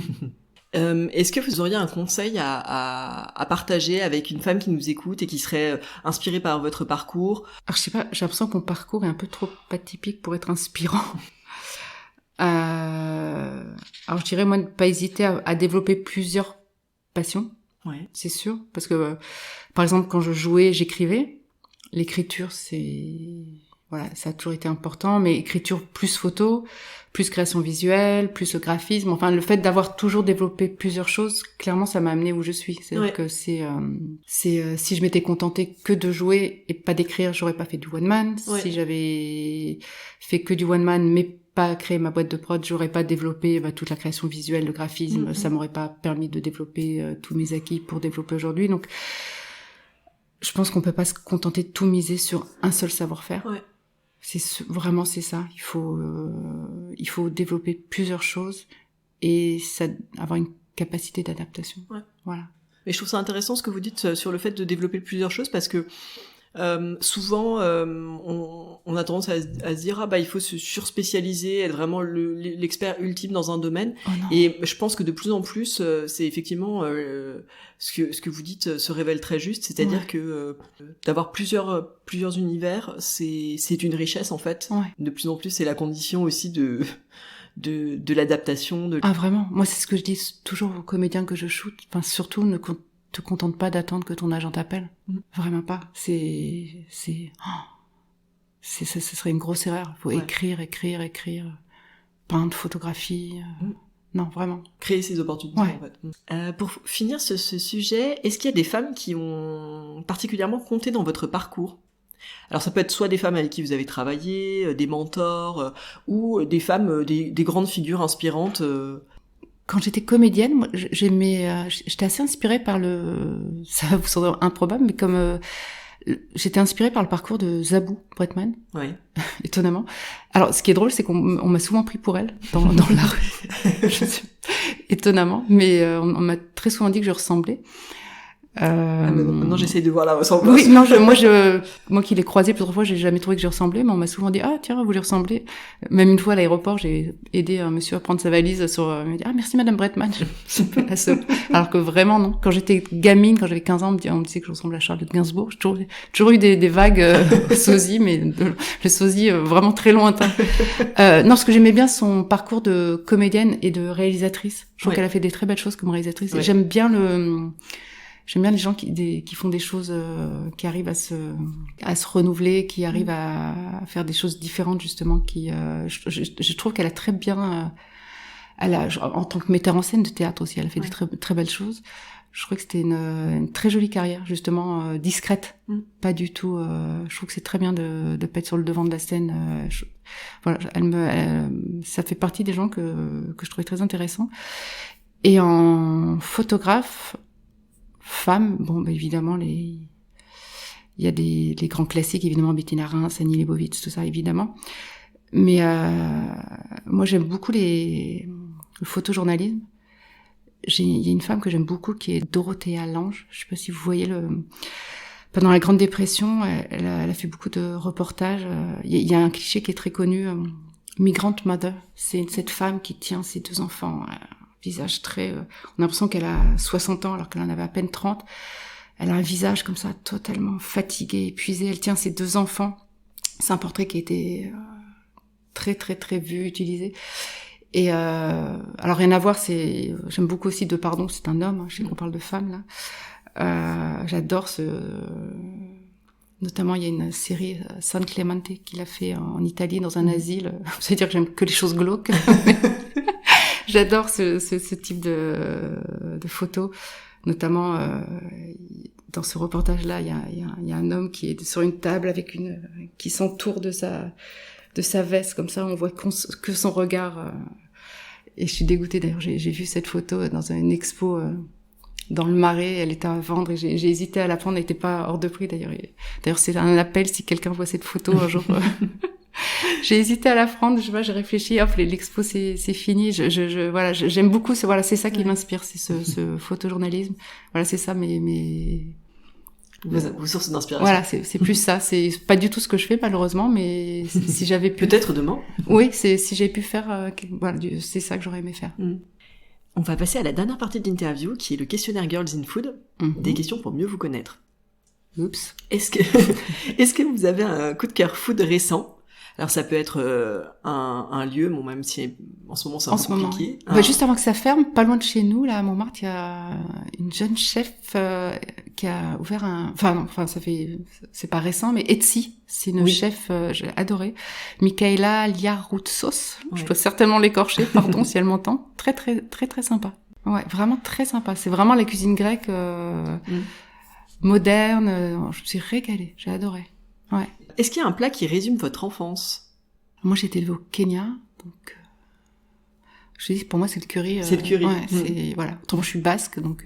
Speaker 1: Est-ce que vous auriez un conseil à partager avec une femme qui nous écoute et qui serait inspirée par votre parcours?
Speaker 3: Alors je sais pas, j'ai l'impression que mon parcours est un peu trop atypique pour être inspirant. Alors je dirais moi de pas hésiter à développer plusieurs passions.
Speaker 1: Ouais.
Speaker 3: C'est sûr, parce que par exemple quand je jouais, j'écrivais. L'écriture, voilà, ça a toujours été important, mais écriture plus photo, plus création visuelle, plus le graphisme, enfin le fait d'avoir toujours développé plusieurs choses, clairement ça m'a amené où je suis. C'est-à-dire que si je m'étais contentée que de jouer et pas d'écrire, j'aurais pas fait du one man.
Speaker 1: Ouais.
Speaker 3: Si j'avais fait que du one man mais pas créé ma boîte de prod, j'aurais pas développé toute la création visuelle, le graphisme, ça m'aurait pas permis de développer tous mes acquis pour développer aujourd'hui. Donc je pense qu'on peut pas se contenter de tout miser sur un seul savoir-faire.
Speaker 1: Ouais.
Speaker 3: Vraiment c'est ça. Il faut développer plusieurs choses et avoir une capacité d'adaptation.
Speaker 1: Ouais.
Speaker 3: Voilà.
Speaker 1: Mais je trouve ça intéressant ce que vous dites sur le fait de développer plusieurs choses, parce que souvent on a tendance à se dire il faut se surspécialiser, être vraiment l'expert ultime dans un domaine.
Speaker 3: Oh non.
Speaker 1: Et je pense que de plus en plus c'est effectivement ce que vous dites se révèle très juste, c'est-à-dire que d'avoir plusieurs univers, c'est une richesse en fait. De plus en plus c'est la condition aussi de l'adaptation.
Speaker 3: Ah vraiment, moi c'est ce que je dis toujours aux comédiens que je shoote, enfin surtout ne te contente pas d'attendre que ton agent t'appelle. Vraiment pas. Ce serait une grosse erreur. Il faut écrire. Peindre, photographie. Non, vraiment.
Speaker 1: Créer ces opportunités, en fait. Pour finir ce sujet, est-ce qu'il y a des femmes qui ont particulièrement compté dans votre parcours ? Alors ça peut être soit des femmes avec qui vous avez travaillé, des mentors, ou des femmes, des grandes figures inspirantes.
Speaker 3: Quand j'étais comédienne, moi, j'étais assez inspirée par ça va vous sembler improbable, mais comme j'étais inspirée par le parcours de Zabou Bretman.
Speaker 1: Oui.
Speaker 3: Étonnamment. Alors, ce qui est drôle, c'est qu'on m'a souvent pris pour elle dans la rue. Étonnamment, mais on m'a très souvent dit que je ressemblais.
Speaker 1: Maintenant j'essaye de voir la ressemblance.
Speaker 3: Oui, non, moi qui l'ai croisé plusieurs fois, j'ai jamais trouvé que je ressemblais, mais on m'a souvent dit tiens, vous lui ressemblez. Même une fois à l'aéroport, j'ai aidé un monsieur à prendre sa valise il m'a dit merci madame Bretman. Alors que vraiment non. Quand j'étais gamine, quand j'avais 15 ans, on me disait que je ressemblais à Charlotte Gainsbourg. J'ai toujours eu des vagues sosie, mais le sosie vraiment très lointain. Non, ce que j'aimais bien, son parcours de comédienne et de réalisatrice. Je trouve qu'elle a fait des très belles choses comme réalisatrice. Et j'aime bien les gens qui font des choses, qui arrivent à se renouveler, qui arrivent à faire des choses différentes justement. Je trouve qu'elle a très bien, en tant que metteur en scène de théâtre aussi, elle a fait des très très belles choses. Je crois que c'était une très jolie carrière justement, discrète, pas du tout. Je trouve que c'est très bien de pas être sur le devant de la scène. Voilà, ça fait partie des gens que je trouvais très intéressants. Et en photographe. Femmes, évidemment, il y a les grands classiques, évidemment, Bettina Reims, Annie Leibovitz, tout ça, évidemment. Mais moi, j'aime beaucoup le photojournalisme. Il y a une femme que j'aime beaucoup qui est Dorothea Lange. Je sais pas si vous voyez pendant la Grande Dépression, elle a fait beaucoup de reportages. Il y a un cliché qui est très connu, Migrant Mother. C'est cette femme qui tient ses 2 enfants. Visage très... on a l'impression qu'elle a 60 ans alors qu'elle en avait à peine 30. Elle a un visage comme ça totalement fatigué, épuisé. Elle tient ses 2 enfants. C'est un portrait qui a été très très très vu, utilisé. Et alors rien à voir, j'aime beaucoup aussi De Pardon, c'est un homme. Je sais qu'on parle de femme là. J'adore notamment il y a une série San Clemente qu'il a fait en Italie dans un asile. Vous savez dire que j'aime que les choses glauques. J'adore ce type de photos, notamment dans ce reportage-là, il y a un homme qui est sur une table avec qui s'entoure de sa veste comme ça, on voit que son regard. Et je suis dégoûtée d'ailleurs, j'ai vu cette photo dans une expo dans le Marais, elle était à vendre et j'ai hésité à la prendre, elle n'était pas hors de prix d'ailleurs. D'ailleurs c'est un appel si quelqu'un voit cette photo un jour. J'ai hésité à la prendre, j'ai réfléchi, l'expo c'est fini. Voilà, j'aime beaucoup, c'est ça qui m'inspire, c'est ce photojournalisme. Voilà, c'est ça
Speaker 1: vos sources d'inspiration.
Speaker 3: Voilà, c'est plus ça, c'est pas du tout ce que je fais malheureusement, mais si j'avais pu
Speaker 1: peut-être demain.
Speaker 3: Oui, si j'avais pu faire voilà, c'est ça que j'aurais aimé faire.
Speaker 1: On va passer à la dernière partie de l'interview qui est le questionnaire Girls in Food, des questions pour mieux vous connaître.
Speaker 3: Oups.
Speaker 1: Est-ce que vous avez un coup de cœur food récent? Alors ça peut être un lieu, même si en ce moment c'est un peu compliqué.
Speaker 3: Juste avant que ça ferme, pas loin de chez nous, là à Montmartre, il y a une jeune chef qui a ouvert c'est pas récent, mais Etsy, c'est une chef, j'ai adoré, Michaela Liaroutsos. Ouais. Je dois certainement l'écorcher, pardon si elle m'entend. Très très très très sympa. Ouais, vraiment très sympa. C'est vraiment la cuisine grecque moderne. Je me suis régalée, j'ai adoré. Ouais.
Speaker 1: Est-ce qu'il y a un plat qui résume votre enfance?
Speaker 3: Moi, j'ai été élevée au Kenya, donc je dis pour moi c'est le curry.
Speaker 1: C'est le curry.
Speaker 3: Ouais, voilà. Autrement, je suis basque, donc.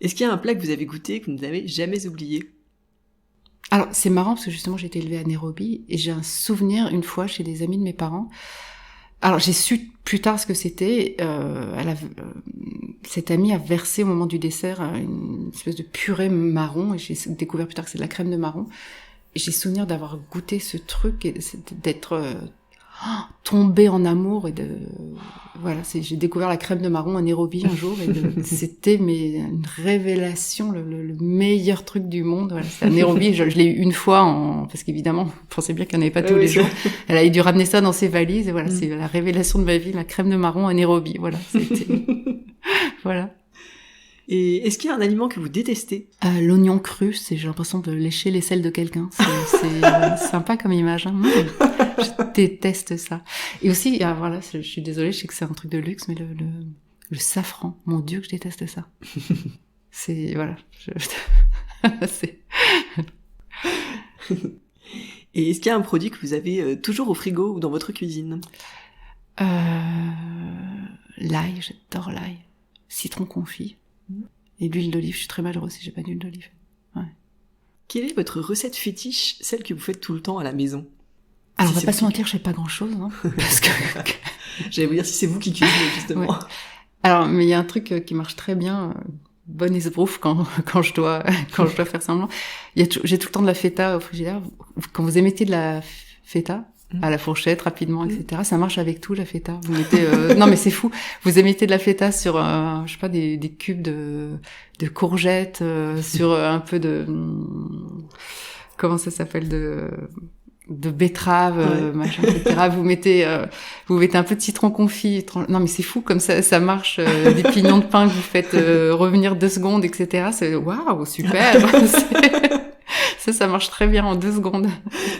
Speaker 1: Est-ce qu'il y a un plat que vous avez goûté que vous n'avez jamais oublié?
Speaker 3: Alors c'est marrant parce que justement j'ai été élevée à Nairobi et j'ai un souvenir une fois chez des amis de mes parents. Alors j'ai su plus tard ce que c'était. Cet ami a versé au moment du dessert une espèce de purée marron, et j'ai découvert plus tard que c'est de la crème de marron. Et j'ai souvenir d'avoir goûté ce truc et d'être tombée en amour, et j'ai découvert la crème de marron en Nairobi un jour, et c'était une révélation, le meilleur truc du monde. Voilà, c'était à Nairobi, je l'ai eu une fois parce qu'évidemment, vous pensez bien qu'il n'y en avait pas tous les jours. Elle a dû ramener ça dans ses valises, et voilà, c'est la révélation de ma vie, la crème de marron à Nairobi. Voilà, c'était voilà.
Speaker 1: Et est-ce qu'il y a un aliment que vous détestez?
Speaker 3: L'oignon cru, j'ai l'impression de lécher l'aisselle de quelqu'un. C'est sympa comme image. Hein. Je déteste ça. Et aussi, voilà, je suis désolée, je sais que c'est un truc de luxe, mais le safran, mon Dieu, que je déteste ça. C'est voilà. C'est...
Speaker 1: Et est-ce qu'il y a un produit que vous avez toujours au frigo ou dans votre cuisine?
Speaker 3: L'ail, j'adore l'ail. Citron confit. Et l'huile d'olive, je suis très malheureuse si j'ai pas d'huile d'olive. Ouais.
Speaker 1: Quelle est votre recette fétiche, celle que vous faites tout le temps à la maison?
Speaker 3: Alors, on va pas se mentir, je fais pas grand-chose, hein, parce que...
Speaker 1: J'allais vous dire si c'est vous qui cuisinez, justement. Ouais.
Speaker 3: Alors, mais il y a un truc qui marche très bien, bonne esbrouf quand je dois faire semblant. J'ai tout le temps de la feta au frigidaire. Quand vous émettez de la feta, à la fourchette, rapidement, etc. Ça marche avec tout, la feta. Vous mettez, non, mais c'est fou. Vous émettez de la feta sur, je sais pas, des cubes de courgettes, sur un peu de, comment ça s'appelle, de betterave, machin, etc. Vous mettez un peu de citron confit. Non, mais c'est fou, comme ça marche. Des pignons de pain que vous faites revenir 2 secondes, etc. C'est, waouh, super. Ça marche très bien en 2 secondes.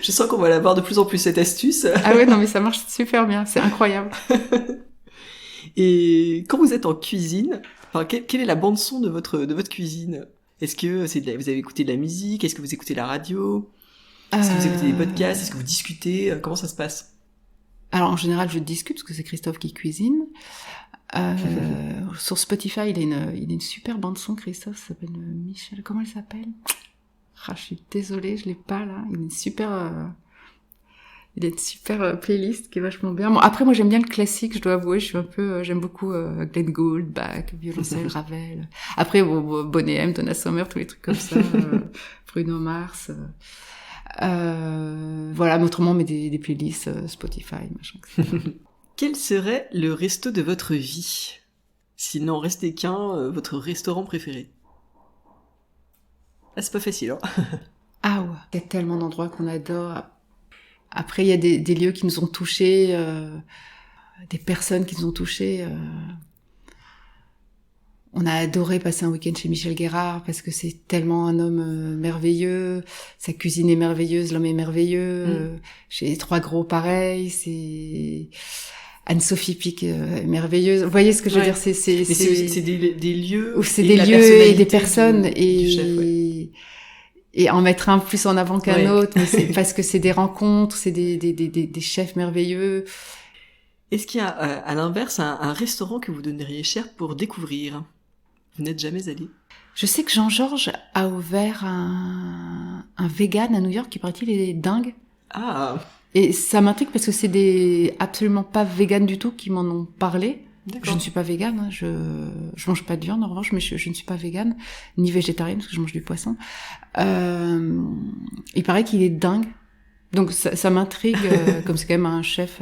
Speaker 1: Je sens qu'on va l'avoir de plus en plus, cette astuce.
Speaker 3: Ah ouais, non, mais ça marche super bien, c'est incroyable.
Speaker 1: Et quand vous êtes en cuisine, enfin, quelle est la bande-son de votre cuisine? Est-ce que vous avez écouté de la musique? Est-ce que vous écoutez la radio? Est-ce que vous écoutez des podcasts? Est-ce que vous discutez? Comment ça se passe?
Speaker 3: Alors, en général, je discute, parce que c'est Christophe qui cuisine. Sur Spotify, il a une super bande-son, Christophe, ça s'appelle Michel, comment elle s'appelle? Je suis désolée, je l'ai pas là. Il a une super playlist qui est vachement bien. Bon, après, moi, j'aime bien le classique, je dois avouer. J'aime beaucoup Glenn Gould, Bach, violoncelle, Ravel. Après, Boney M, Donna Summer, tous les trucs comme ça. Bruno Mars. Voilà, mais autrement, mais des playlists Spotify, machin.
Speaker 1: Quel serait le resto de votre vie? S'il n'en restait qu'un, votre restaurant préféré? Ah, c'est pas facile, hein.
Speaker 3: Ah ouais. Il y a tellement d'endroits qu'on adore. Après, il y a des lieux qui nous ont touchés, des personnes qui nous ont touchés. On a adoré passer un week-end chez Michel Guérard parce que c'est tellement un homme merveilleux. Sa cuisine est merveilleuse, l'homme est merveilleux. Chez les 3 gros, pareil. C'est Anne-Sophie Pic est merveilleuse. Vous voyez ce que je veux dire? C'est
Speaker 1: des lieux
Speaker 3: où c'est des lieux et des personnes et en mettre un plus en avant qu'un autre, mais c'est parce que c'est des rencontres, c'est des chefs merveilleux.
Speaker 1: Est-ce qu'il y a à l'inverse un restaurant que vous donneriez cher pour découvrir? Vous n'êtes jamais allé?
Speaker 3: Je sais que Jean-Georges a ouvert un vegan à New York qui, paraît-il, est dingue.
Speaker 1: Ah.
Speaker 3: Et ça m'intrigue parce que c'est des absolument pas véganes du tout qui m'en ont parlé. D'accord. Je ne suis pas végane, hein. Je mange pas de viande en revanche, mais je ne suis pas végane, ni végétarienne parce que je mange du poisson. Il paraît qu'il est dingue. Donc ça m'intrigue, comme c'est quand même un chef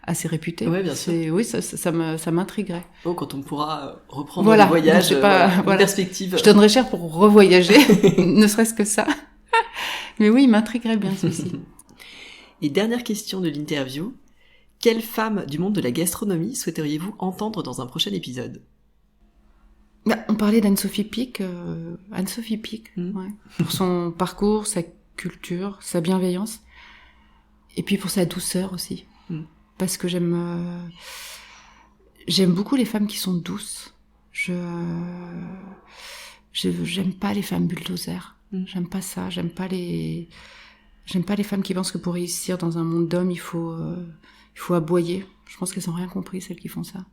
Speaker 3: assez réputé.
Speaker 1: Ouais, bien sûr.
Speaker 3: Oui, ça m'intriguerait.
Speaker 1: Bon, quand on pourra reprendre le voyage, une perspective.
Speaker 3: Je donnerais cher pour revoyager, ne serait-ce que ça. Mais oui, il m'intriguerait bien ceci.
Speaker 1: Et dernière question de l'interview. Quelle femme du monde de la gastronomie souhaiteriez-vous entendre dans un prochain épisode?
Speaker 3: On parlait d'Anne-Sophie Pic. Anne-Sophie Pic, ouais. Pour son parcours, sa culture, sa bienveillance. Et puis pour sa douceur aussi. Parce que j'aime beaucoup les femmes qui sont douces. J'aime pas les femmes bulldozers. J'aime pas ça. J'aime pas les femmes qui pensent que pour réussir dans un monde d'hommes, il faut aboyer. Je pense qu'elles n'ont rien compris, celles qui font ça.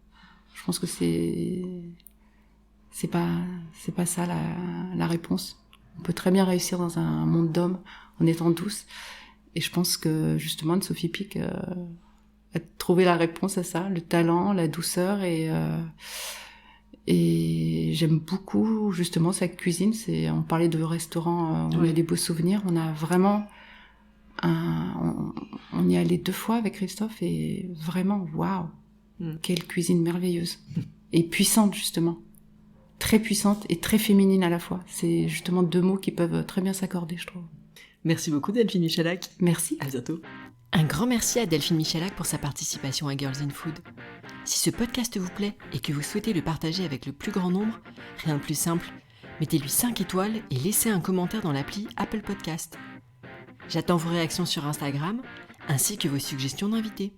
Speaker 3: Je pense que c'est pas ça la réponse. On peut très bien réussir dans un monde d'hommes en étant douce. Et je pense que justement Anne-Sophie Pic a trouvé la réponse à ça, le talent, la douceur et Et j'aime beaucoup justement cette cuisine. On parlait de restaurants où il y a des beaux souvenirs. On a vraiment on y est allé 2 fois avec Christophe et vraiment, waouh, quelle cuisine merveilleuse. Et puissante justement. Très puissante et très féminine à la fois. C'est justement 2 mots qui peuvent très bien s'accorder, je trouve.
Speaker 1: Merci beaucoup Delphine Michalak.
Speaker 3: Merci.
Speaker 1: À bientôt. Un grand merci à Delphine Michalak pour sa participation à Girls in Food. Si ce podcast vous plaît et que vous souhaitez le partager avec le plus grand nombre, rien de plus simple, mettez-lui 5 étoiles et laissez un commentaire dans l'appli Apple Podcast. J'attends vos réactions sur Instagram, ainsi que vos suggestions d'invités.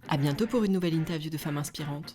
Speaker 1: À bientôt pour une nouvelle interview de femmes inspirantes.